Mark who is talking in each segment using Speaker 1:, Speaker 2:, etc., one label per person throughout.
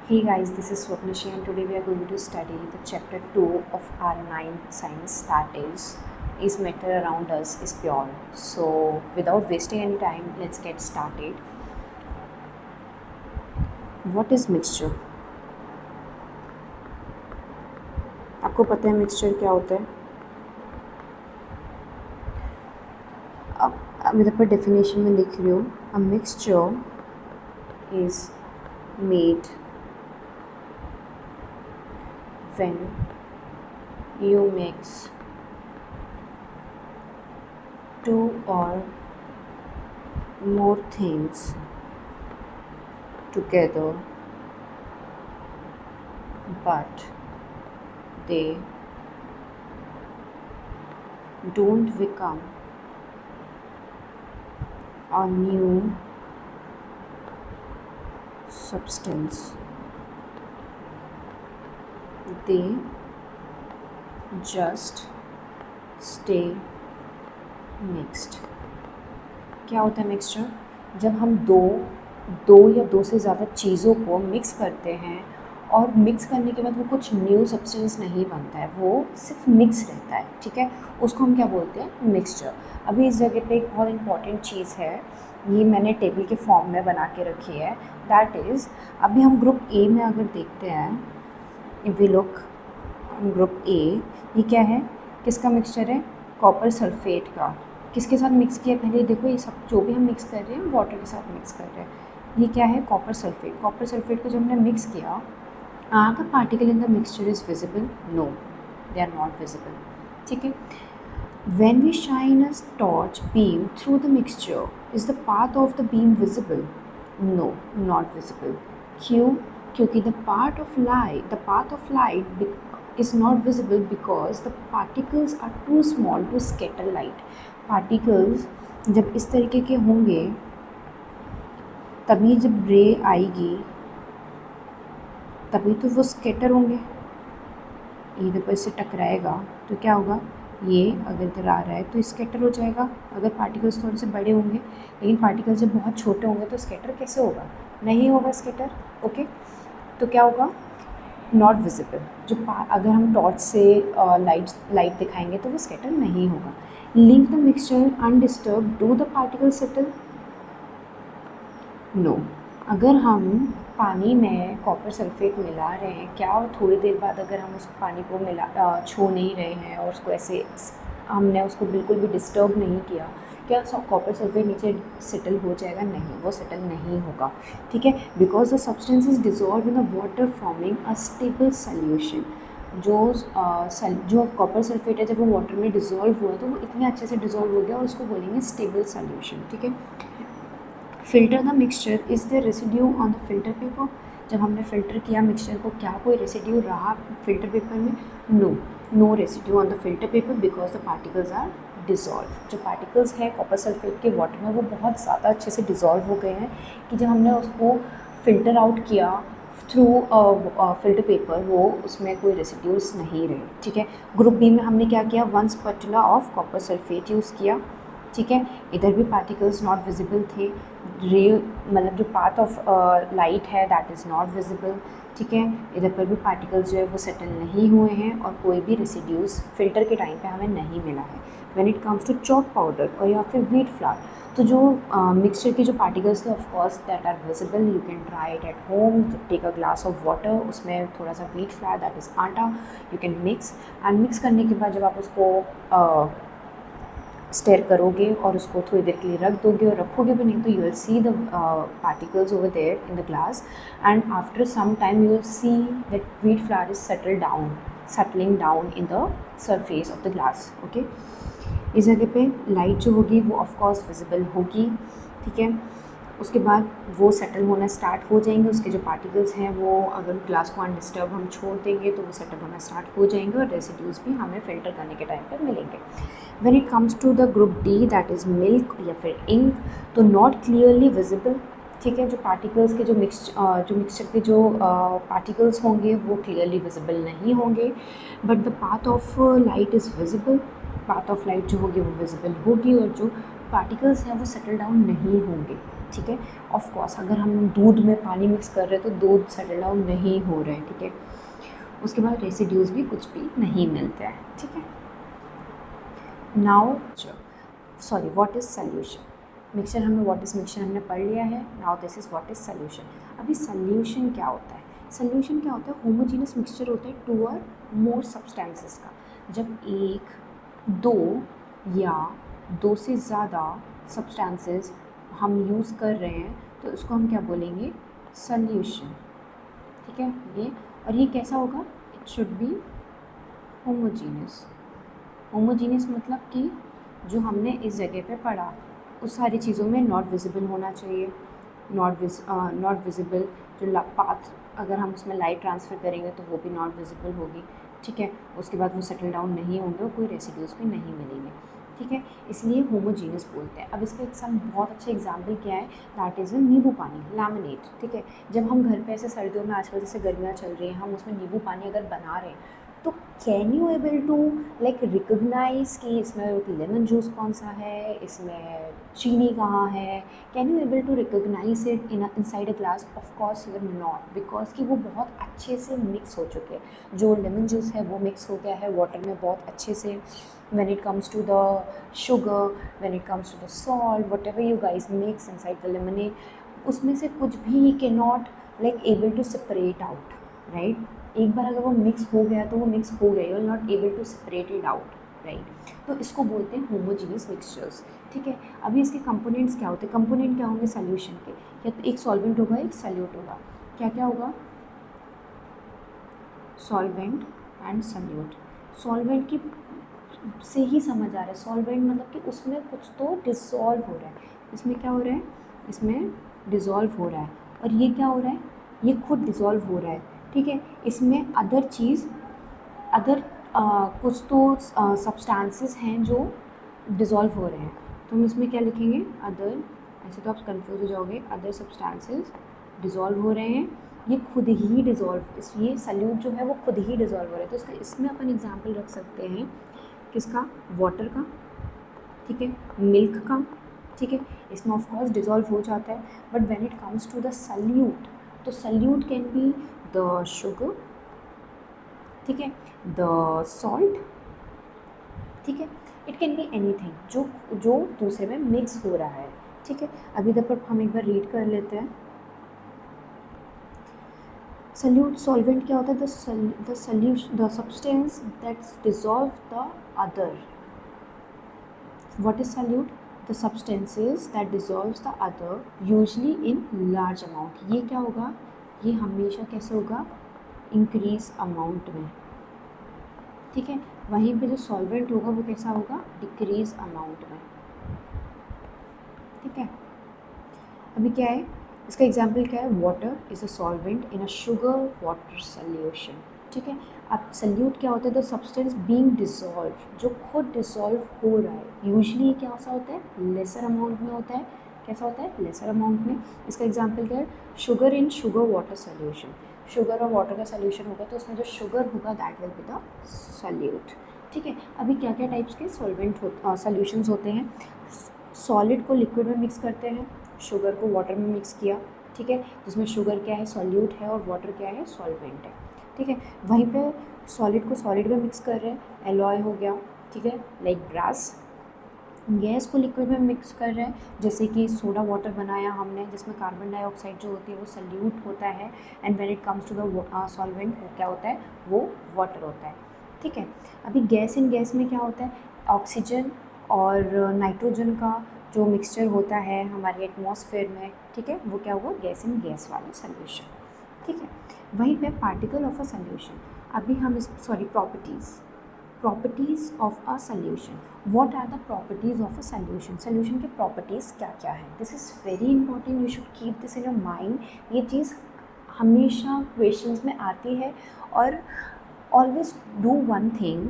Speaker 1: Hey guys, this is Swapnishi and today we are going to study the chapter 2 of our 9th science, that is matter around us is pure. So without wasting any time, let's get started. What is mixture? आपको पता है mixture क्या होता है? अब मेरे पर definition में लिख रही हूँ. A mixture is made when you mix two or more things together but they don't become a new substance. They just stay mixed. क्या होता है मिक्सचर? जब हम दो या दो से ज़्यादा चीज़ों को मिक्स करते हैं और मिक्स करने के बाद वो कुछ न्यू सब्सटेंस नहीं बनता है, वो सिर्फ मिक्स रहता है. ठीक है, उसको हम क्या बोलते हैं? मिक्सचर. अभी इस जगह पे एक बहुत इंपॉर्टेंट चीज़ है, ये मैंने टेबल के फॉर्म में बना के रखी है. दैट इज़, अभी हम ग्रुप ए में अगर देखते हैं, if we look group A, ये क्या है? किसका मिक्सचर है? कॉपर सल्फेट का. किसके साथ मिक्स किया? पहले देखो, ये सब जो भी हम मिक्स कर रहे हैं वाटर के साथ मिक्स कर रहे हैं. ये क्या है? Copper sulphate. कॉपर सल्फेट को जब हमने मिक्स किया, are the particle in the mixture is visible? No, they are not visible. ठीक है. When we shine a torch beam through the mixture, is the path of the beam visible? No, not visible. क्यों? क्योंकि the path of light is not visible because the particles are too small to scatter light. Particles जब इस तरीके के होंगे तभी जब रे आएगी तभी तो वो स्कैटर होंगे. इधर पर से टकराएगा तो क्या होगा? ये अगर इधर आ रहा है तो स्कैटर हो जाएगा अगर पार्टिकल्स थोड़े से बड़े होंगे. लेकिन पार्टिकल्स जब बहुत छोटे होंगे तो स्कैटर कैसे होगा? नहीं होगा स्कैटर. ओके, तो क्या होगा? Not visible. अगर हम टॉर्च से लाइट दिखाएंगे तो वो स्कैटर नहीं होगा. Leave the mixture undisturb, do the particle settle? No. अगर हम पानी में कॉपर सल्फेट मिला रहे हैं, क्या थोड़ी देर बाद अगर हम उस पानी को छू नहीं रहे हैं और उसको ऐसे हमने उसको बिल्कुल भी डिस्टर्ब नहीं किया, क्या कॉपर सल्फेट नीचे सेटल हो जाएगा? नहीं, वो सेटल नहीं होगा. ठीक है, because the substance is dissolve in the water forming a stable solution. जो कॉपर सल्फेट है, जब वो वाटर में डिजॉल्व हुआ तो वो इतने अच्छे से डिजॉल्व हो गया और उसको बोलेंगे स्टेबल सोल्यूशन. ठीक है. Filter the mixture, is there residue on the filter paper? जब हमने फ़िल्टर किया मिक्सचर को, क्या कोई रेसिड्यू रहा फिल्टर पेपर में? No residue on the filter paper because the particles are dissolve. जो पार्टिकल्स हैं कॉपर सल्फेट के वाटर में, वो बहुत ज़्यादा अच्छे से डिज़ोल्व हो गए हैं कि जब हमने उसको फ़िल्टर आउट किया थ्रू फिल्टर पेपर, वो उसमें कोई रेसिड्यूज नहीं रहे. ठीक है. ग्रुप बी में हमने क्या किया? 1 spatula of copper sulphate use किया. ठीक है. इधर भी पार्टिकल्स नॉट विजिबल थे. रे मतलब जो पाथ ऑफ लाइट है दैट इज़ नॉट विजिबल. ठीक है. इधर पर भी पार्टिकल्स जो है वो सेटल नहीं हुए हैं और कोई भी रेसिड्यूज़ फिल्टर के टाइम पे हमें नहीं मिला है. When it comes to chalk powder और या फिर व्हीट फ्लावर, तो जो मिक्सचर के जो पार्टिकल्स थे of course that are visible. You can try it at home. Take a glass of water, उसमें थोड़ा सा wheat flour that is atta, you can mix. And mix करने के बाद जब आप उसको स्टेयर करोगे और उसको थोड़ी देर के लिए रख दोगे और रखोगे भी नहीं तो you will see the particles over there in the glass. And after some time you will see that wheat flour is settling down in the surface of the glass. Okay. इस जगह पे लाइट जो होगी वो of course visible होगी. ठीक है. उसके बाद वो सेटल होना स्टार्ट हो जाएंगे. उसके जो पार्टिकल्स हैं वो अगर ग्लास को अनडिस्टर्ब हम छोड़ देंगे तो वो सेटल होना स्टार्ट हो जाएंगे और रेसिड्यूज़ भी हमें फ़िल्टर करने के टाइम पर मिलेंगे. When it comes to the group D that is milk या फिर इंक, तो नॉट क्लियरली विजिबल. ठीक है. जो पार्टिकल्स के जो मिक्सचर के जो पार्टिकल्स होंगे वो क्लियरली विजिबल नहीं होंगे. But the path of light is visible. Path of light जो होगी वो विजिबल होगी और जो पार्टिकल्स हैं वो सेटल डाउन नहीं होंगे. ठीक है। ऑफ कोर्स अगर हम दूध में पानी मिक्स कर रहे हैं तो दूध सेटल डाउन नहीं हो रहा है, ठीक है। उसके बाद रेसिड्यूज भी कुछ भी नहीं मिलते हैं, ठीक है। Now sorry what is solution. Mixture हमने व्हाट इज़ मिक्सचर हमने पढ़ लिया है। Now this is what is solution. अभी सोल्यूशन क्या होता है? सोल्यूशन क्या होता है? होमोजीनियस मिक्सचर होता है टू और मोर सब्सटेंसेस का। जब एक, दो या दो से ज़्यादा सब्सटेंसेस हम यूज़ कर रहे हैं तो इसको हम क्या बोलेंगे? सोल्यूशन, ठीक है। ये और ये कैसा होगा? It should be homogeneous. Homogeneous मतलब कि जो हमने इस जगह पे पढ़ा उस सारी चीज़ों में नॉट विजिबल होना चाहिए। नॉट विजिबल जो पाथ अगर हम उसमें लाइट ट्रांसफ़र करेंगे तो वो भी नॉट विजिबल होगी, ठीक है। उसके बाद वो सेटल डाउन नहीं होंगे और कोई रेसिड्यूज़ भी नहीं मिलेंगे, ठीक है। इसलिए होमोजीनियस बोलते हैं। अब इसका एक बहुत अच्छा एग्जाम्पल क्या है? दैट इज़ नींबू पानी, लैमिनेट, ठीक है। जब हम घर पे ऐसे सर्दियों में आजकल जैसे गर्मियाँ चल रही हैं, हम उसमें नींबू पानी अगर बना रहे हैं तो can you able to like recognize कि इसमें लेमन जूस कौन सा है, इसमें चीनी कहाँ है? Can you able to recognize it inside a glass? Of course you are not, because कि वो बहुत अच्छे से मिक्स हो चुके हैं। जो लेमन जूस है वो मिक्स हो गया है वाटर में बहुत अच्छे से। when it comes to the sugar, when it comes to the salt, whatever you guys mix inside the lemonade, उसमें से कुछ भी can not like able to separate out, right. एक बार अगर वो मिक्स हो गया तो वो मिक्स हो गया, you are not able to separate it out, right. तो इसको बोलते हैं होमोजीनियस मिक्सचर्स, ठीक है। अभी इसके कंपोनेंट्स क्या होते हैं? कंपोनेंट क्या होंगे सॉल्यूशन के? या तो एक सॉल्वेंट होगा, एक सॉल्यूट होगा। क्या क्या होगा? Solvent and solute. सॉल्वेंट की से ही समझ आ रहा है, सॉल्वेंट मतलब कि उसमें कुछ तो डिसॉल्व हो रहा है। इसमें क्या हो रहा है? इसमें डिज़ोल्व हो रहा है। और ये क्या हो रहा है? ये खुद डिज़ोल्व हो रहा है, ठीक है। इसमें अदर चीज़ अदर कुछ तो सब्सटेंसेस हैं जो डिज़ोल्व हो रहे हैं। तो हम इसमें क्या लिखेंगे? अदर। ऐसे तो आप कंफ्यूज हो जाओगे। अदर सब्सटेंसेस डिज़ोल्व हो रहे हैं, ये खुद ही डिज़ोल्व, इसलिए सल्यूट जो है वो खुद ही डिज़ोल्व हो रहा है। तो इसका इसमें अपन एग्जांपल रख सकते हैं किसका? वाटर का, ठीक है, मिल्क का, ठीक है। इसमें ऑफ कोर्स डिज़ोल्व हो जाता है, but when it comes to the solute, तो solute can be the sugar, ठीक है, द सॉल्ट, ठीक है। इट कैन बी एनीथिंग जो जो दूसरे में मिक्स हो रहा है, ठीक है। अभी तक पर हम एक बार रीड कर लेते हैं। सल्यूट सॉल्वेंट क्या होता है? The solution, the substance that's dissolve the other. What is solute? The substances that dissolves the other usually in large amount. ये क्या होगा? ये हमेशा कैसे होगा? इंक्रीज अमाउंट में, ठीक है। वहीं पे जो सॉल्वेंट होगा वो कैसा होगा? डिक्रीज अमाउंट में, ठीक है। अभी क्या है इसका एग्जाम्पल? क्या है? Water is a solvent in a sugar water solution, ठीक है। अब सल्यूट क्या होता है? द सब्सटेंस बीइंग डिसॉल्व, जो खुद डिसॉल्व हो रहा है। यूजुअली क्या सा होता है? लेसर अमाउंट में होता है। कैसा होता है? लेसर अमाउंट में। इसका एग्जांपल क्या है? Sugar in sugar water solution. Sugar और वाटर का सोल्यूशन होगा तो उसमें जो शुगर होगा that will be the solute, ठीक है। अभी क्या क्या टाइप्स के सोल्यूशंस होते हैं? सॉलिड को लिक्विड में मिक्स करते हैं, शुगर को वाटर में मिक्स किया, ठीक है। जिसमें शुगर क्या है? सॉल्यूट है, और वाटर क्या है? सॉल्वेंट है, ठीक है। वहीं पे सॉलिड को सॉलिड में मिक्स कर रहे हैं, एलॉय हो गया, ठीक है, लाइक ब्रास। गैस को लिक्विड में मिक्स कर रहे हैं, जैसे कि सोडा वाटर बनाया हमने जिसमें कार्बन डाइऑक्साइड जो होती है वो सल्यूट होता है, and when it comes to the solvent वो क्या होता है? वो वाटर होता है, ठीक है। अभी गैस इन गैस में क्या होता है? ऑक्सीजन और नाइट्रोजन का जो मिक्सचर होता है हमारे एटमॉस्फेयर में, ठीक है, वो क्या हुआ? गैस इन गैस वाला सोल्यूशन, ठीक है। वहीं पे पार्टिकल ऑफ अ सोल्यूशन, अभी हम properties of a solution. What are the properties of a solution? Solution के प्रॉपर्टीज़ क्या क्या है? This is very important, you should keep this in your mind. ये चीज़ हमेशा क्वेश्चंस में आती है। और always do one thing,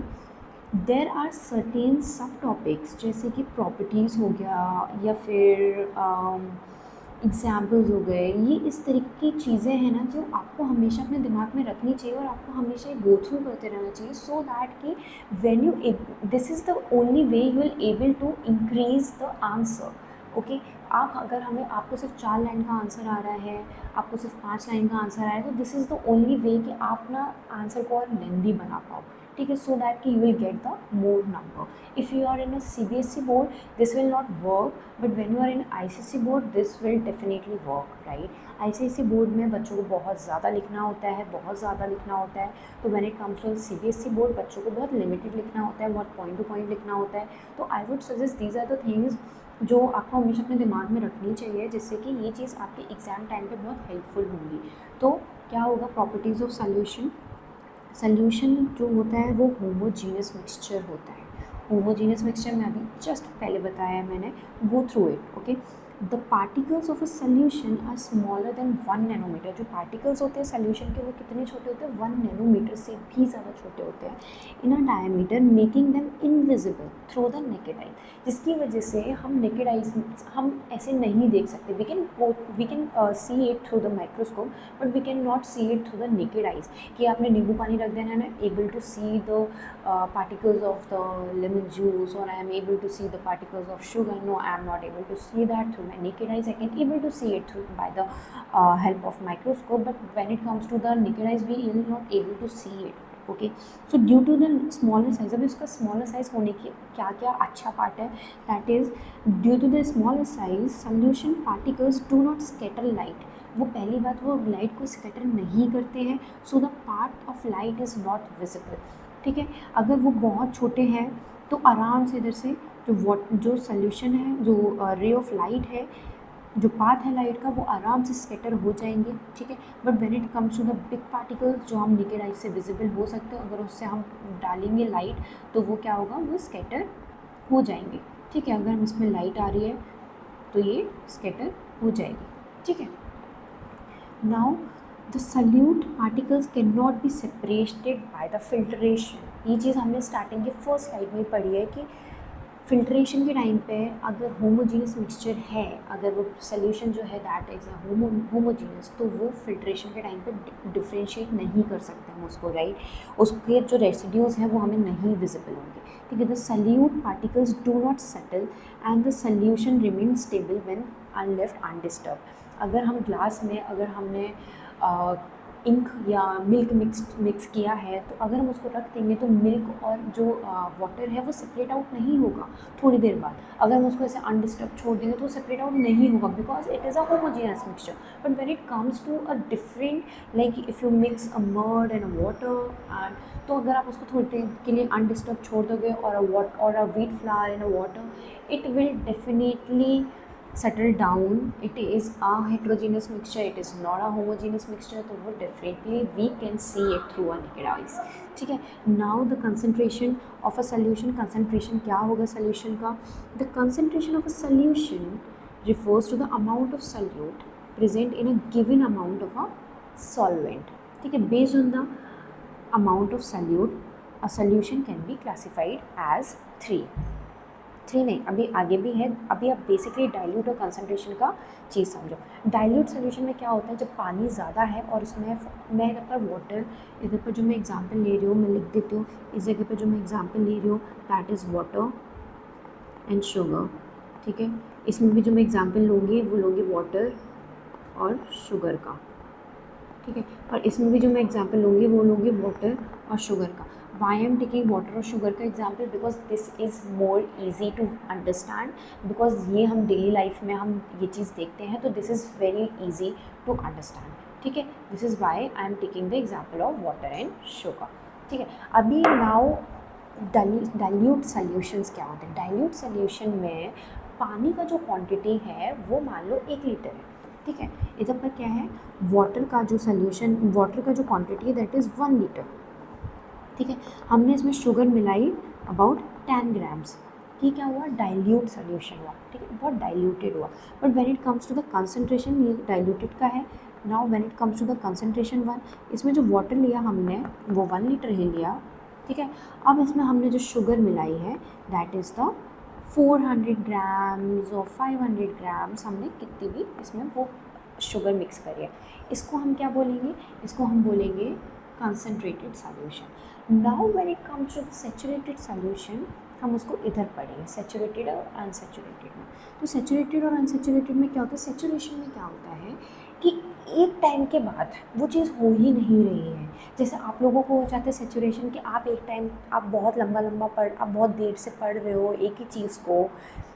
Speaker 1: there are certain sub topics जैसे कि प्रॉपर्टीज़ हो गया या फिर एग्जाम्पल्स हो गए, ये इस तरीके की चीज़ें हैं ना जो आपको हमेशा अपने दिमाग में रखनी चाहिए और आपको हमेशा गो थ्रू करते रहना चाहिए, सो दैट कि when you this is the only way you will able to increase the answer, okay. आप अगर हमें आपको सिर्फ 4 लाइन का आंसर आ रहा है, आपको सिर्फ 5 लाइन का आंसर आ रहा है, तो दिस इज़ द ओनली वे कि आप ना आंसर को और लेंदी बना पाओ, ठीक है, सो दैट कि you will get the more number. If you are in a CBSE board this will not work, but when you are in ICSE board this will definitely work, right. ICSE board में बच्चों को बहुत ज़्यादा लिखना होता है, बहुत ज़्यादा लिखना होता है, तो when it comes to CBSE board बच्चों को बहुत लिमिटेड लिखना होता है, बहुत पॉइंट टू पॉइंट लिखना होता है। तो I would suggest these are the things जो आपको हमेशा अपने दिमाग में रखनी चाहिए, जिससे कि ये चीज़ आपके एग्ज़ाम टाइम पे बहुत हेल्पफुल होंगी। तो क्या होगा, प्रॉपर्टीज़ ऑफ सॉल्यूशन। सॉल्यूशन जो होता है वो होमोजीनियस मिक्सचर होता है। होमोजीनियस मिक्सचर में अभी जस्ट पहले बताया है मैंने, go through it, okay. The particles of a solution are smaller than 1 nanometre. जो पार्टिकल्स होते हैं सॉल्यूशन के वो कितने छोटे होते हैं, 1 नैनोमीटर से भी ज़्यादा छोटे होते हैं in a diameter, making them invisible through the naked eye. जिसकी वजह से हम नेकेड आइज हम ऐसे नहीं देख सकते। We can see it through the microscope but we can not see it through the naked eyes. कि आपने नींबू पानी रख देना है ना, able to see the particles of the lemon juice, or I am able to see the particles of sugar. No, I am not able to see that through my naked eyes. I can able to see it through by the help of microscope, but when it comes to the naked eyes we are not able to see it, ओके। So due to the smaller size, अभी उसका smaller size होने की क्या क्या अच्छा part है, that is due to the smaller size solution particles do not scatter light. वो पहली बात, वो लाइट को स्कैटर नहीं करते हैं, so the part of light is not visible, ठीक है। अगर वो बहुत छोटे हैं तो आराम से इधर से जो सॉल्यूशन है, जो रे ऑफ लाइट है, जो पाथ है लाइट का, वो आराम से स्कैटर हो जाएंगे, ठीक है। But when it comes to the big particles जो हम नेकेड आई से विजिबल हो सकते हैं, अगर उससे हम डालेंगे लाइट तो वो क्या होगा, वो स्कैटर हो जाएंगे, ठीक है। अगर हम इसमें लाइट आ रही है तो ये स्कैटर हो जाएगी, ठीक है। Now the solute particles can not be separated by the filtration. ये चीज़ हमने स्टार्टिंग के फर्स्ट स्लाइड में पढ़ी है कि फिल्ट्रेशन के टाइम पे अगर होमोजीनियस मिक्सचर है, अगर वो सोल्यूशन जो है दैट इज़ होमोजीनियस, तो वो फिल्ट्रेशन के टाइम पे डिफ्रेंशिएट नहीं कर सकते हम उसको, राइट। उसके जो रेसिड्यूज़ हैं वो हमें नहीं विजिबल होंगे, ठीक है। The solute particles do not settle and the solution remain stable when left undisturb. अगर हम ग्लास में अगर हमने इंक या मिल्क मिक्स किया है, तो अगर हम उसको रख देंगे तो मिल्क और जो वाटर है वो सेपरेट आउट नहीं होगा थोड़ी देर बाद। अगर हम उसको ऐसे अनडिस्टर्ब छोड़ देंगे तो वो सेपरेट आउट नहीं होगा, because it is a homogeneous mixture. But when it comes to a different, like if you mix a mud and water, and तो अगर आप उसको थोड़ी देर के लिए अनडिस्टर्ब छोड़ दोगे और a wheat flour in a water, it will definitely settle down. It is a heterogeneous mixture, it is not a homogeneous mixture, तो वो definitely we can see it through our naked eyes, ठीक है। now the concentration of a solution, concentration क्या होगा solution का, the concentration of a solution refers to the amount of solute present in a given amount of a solvent, ठीक है। based on the amount of solute a solution can be classified as 3 नहीं, अभी आगे भी है। अभी आप basically dilute और कंसंट्रेशन का चीज़ समझो। डाइल्यूट सोल्यूशन में क्या होता है, जब पानी ज़्यादा है और उसमें मैं इधर पर वाटर, इधर पर जो मैं एग्जांपल ले रही हूँ मैं लिख देती हूँ, इस जगह पर जो मैं एग्जांपल ले रही हूँ that is water and sugar, ठीक है। इसमें भी जो मैं एग्जांपल लूँगी वो लूँगी वाटर और शुगर का, ठीक है। और इसमें भी जो मैं एग्जांपल लूँगी वो लूँगी वाटर और शुगर का। Why I am taking water और शुगर का example, because this is more easy to understand, because ये हम डेली लाइफ में हम ये चीज़ देखते हैं, तो this is very easy to understand, ठीक है। This is why I am taking the example of water and sugar, ठीक है। अभी नाउ डाइल्यूट सॉल्यूशंस क्या होते हैं। डाइल्यूट सॉल्यूशन में पानी का जो क्वांटिटी है वो मान लो 1 लीटर है, ठीक है। इधर पर क्या है, वाटर का जो सॉल्यूशन, वाटर का जो क्वांटिटी है दैट इज़ 1 लीटर, ठीक है। हमने इसमें शुगर मिलाई अबाउट 10 ग्राम्स, ये क्या हुआ, डाइल्यूट सॉल्यूशन हुआ, ठीक है, बहुत डाइल्यूटेड हुआ। But when it comes to the concentration, ये डाइल्यूटेड का है। Now when it comes to the concentration 1, इसमें जो वाटर लिया हमने वो 1 लीटर ही लिया, ठीक है। अब इसमें हमने जो शुगर मिलाई है दैट इज़ द 400 ग्राम्स और 500 ग्राम्स, हमने कितनी भी इसमें वो शुगर मिक्स करी है। इसको हम क्या बोलेंगे, इसको हम बोलेंगे concentrated solution. Now when it comes to the saturated solution, हम उसको इधर पढ़ेंगे, सैचुरेटेड और अनसैचुरेटेड में। तो सैचुरेटेड और अनसैचुरेटेड में क्या होता है, सैचुरेशन में क्या होता है कि एक टाइम के बाद वो चीज़ हो ही नहीं रही है। जैसे आप लोगों को हो जाता है सैचुरेशन कि आप एक टाइम आप बहुत लंबा आप बहुत देर से पढ़ रहे हो एक ही चीज़ को,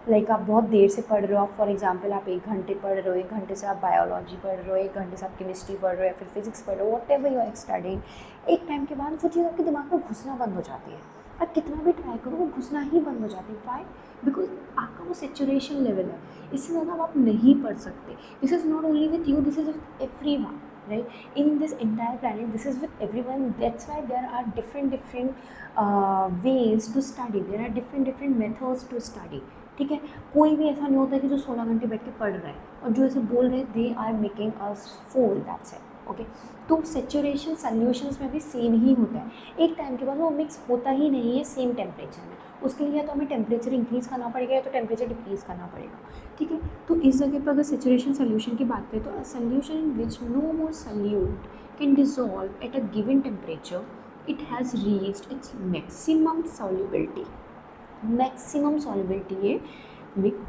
Speaker 1: लाइक आप बहुत देर से पढ़ रहे हो, आप फॉर एग्जांपल आप 1 घंटे पढ़ रहे हो, 1 घंटे से आप बायोलॉजी पढ़ रहे हो, 1 घंटे से आप केमिस्ट्री पढ़ रहे हो या फिर फिजिक्स पढ़ रहे हो, whatever you are studying, एक टाइम के बाद वो चीज़ आपके दिमाग में घुसना बंद हो जाती है। आप कितना भी ट्राई करो वो घुसना ही बंद हो जाती है। वाई? बिकॉज आपका वो सेचुरेशन लेवल है, इससे ज़्यादा आप नहीं पढ़ सकते। This is not only with you, this is with every one, right? In this entire planet, this is with everyone. That's why there are different ways to study, there are different methods to study, ठीक है। कोई भी ऐसा नहीं होता कि जो 16 घंटे बैठ के पढ़ रहा है और जो ऐसे बोल रहे हैं they are making us fool, that's it, okay. तो सेचुरेशन सॉल्यूशंस में भी सेम ही होता है, एक टाइम के बाद वो मिक्स होता ही नहीं है सेम टेम्परेचर में। उसके लिए तो हमें टेम्परेचर इंक्रीज़ करना पड़ेगा या तो टेम्परेचर डिक्रीज़ करना पड़ेगा, ठीक है। तो इस जगह पर अगर सेचुरेशन सोल्यूशन की बात करें तो a solution in which no more solute can dissolve at a given temperature, it has reached its maximum solubility. Maximum solubility ये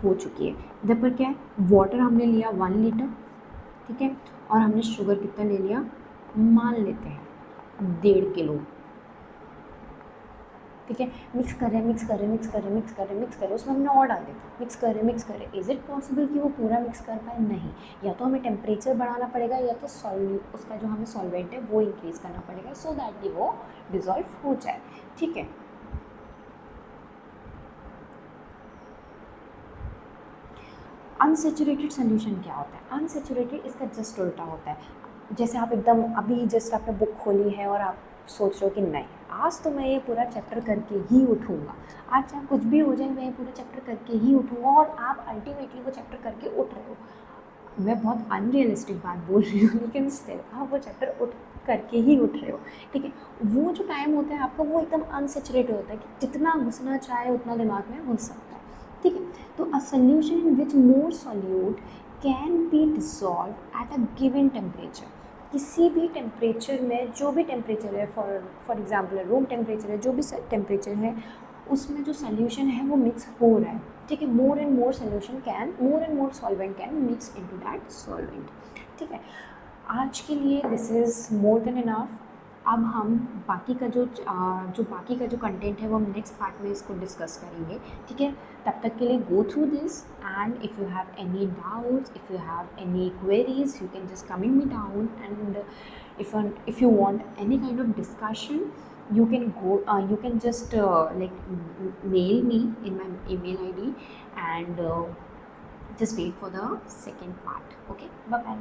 Speaker 1: हो चुकी है। इधर पर क्या है, वाटर हमने लिया 1 लीटर, ठीक है, और हमने शुगर कितना ले लिया, मान लेते हैं 1.5 किलो, ठीक है। मिक्स कर रहे हैं मिक्स कर रहे हैं मिक्स कर रहे हैं मिक्स कर रहे हैं मिक्स कर रहे हैं, उसमें हमने और डाल देता, मिक्स कर रहे हैं मिक्स कर रहे हैं। इज़ इट पॉसिबल कि वो पूरा मिक्स कर पाए? नहीं, या तो हमें टेम्परेचर बढ़ाना पड़ेगा या तो उसका जो हमें सॉल्वेंट है वो इंक्रीज़ करना पड़ेगा सो दैट कि वो डिज़ोल्व हो जाए, ठीक है। अनसेचुरेटेड सोल्यूशन क्या होता है? अनसेचुरेटेड इसका जस्ट उल्टा होता है। जैसे आप एकदम अभी जस्ट आपने बुक खोली है और आप सोच रहे हो कि नहीं आज तो मैं ये पूरा चैप्टर करके ही उठूँगा, आज चाहे कुछ भी हो जाए मैं ये पूरा चैप्टर करके ही उठूँगा, और आप अल्टीमेटली वो चैप्टर करके उठ रहे हो। मैं बहुत अनरियलिस्टिक बात बोल रही हूँ लेकिन स्टिल आप वो चैप्टर उठ करके ही उठ रहे हो, ठीक है। वो जो टाइम होता है आपका वो एकदम अनसेचुरेटेड होता है कि जितना घुसना चाहे उतना दिमाग में घुस सकता है, ठीक है। तो a solution in which more solute can be dissolve at a given temperature, किसी भी टेम्परेचर में, जो भी टेम्परेचर है, फॉर एग्जांपल रूम टेम्परेचर है, जो भी टेम्परेचर है उसमें जो सोल्यूशन है वो मिक्स हो रहा है, ठीक है। More and more solvent can mix into that solvent, ठीक है। आज के लिए this is more than enough. अब हम बाकी का जो कंटेंट है वो हम नेक्स्ट पार्ट में इसको डिस्कस करेंगे, ठीक है। तब तक के लिए go through this, and if you have any doubts, if you have any queries, you can just comment me down, and if you want any kind of discussion, you can just mail me in my email ID, and just wait for the second part. Okay, bye bye.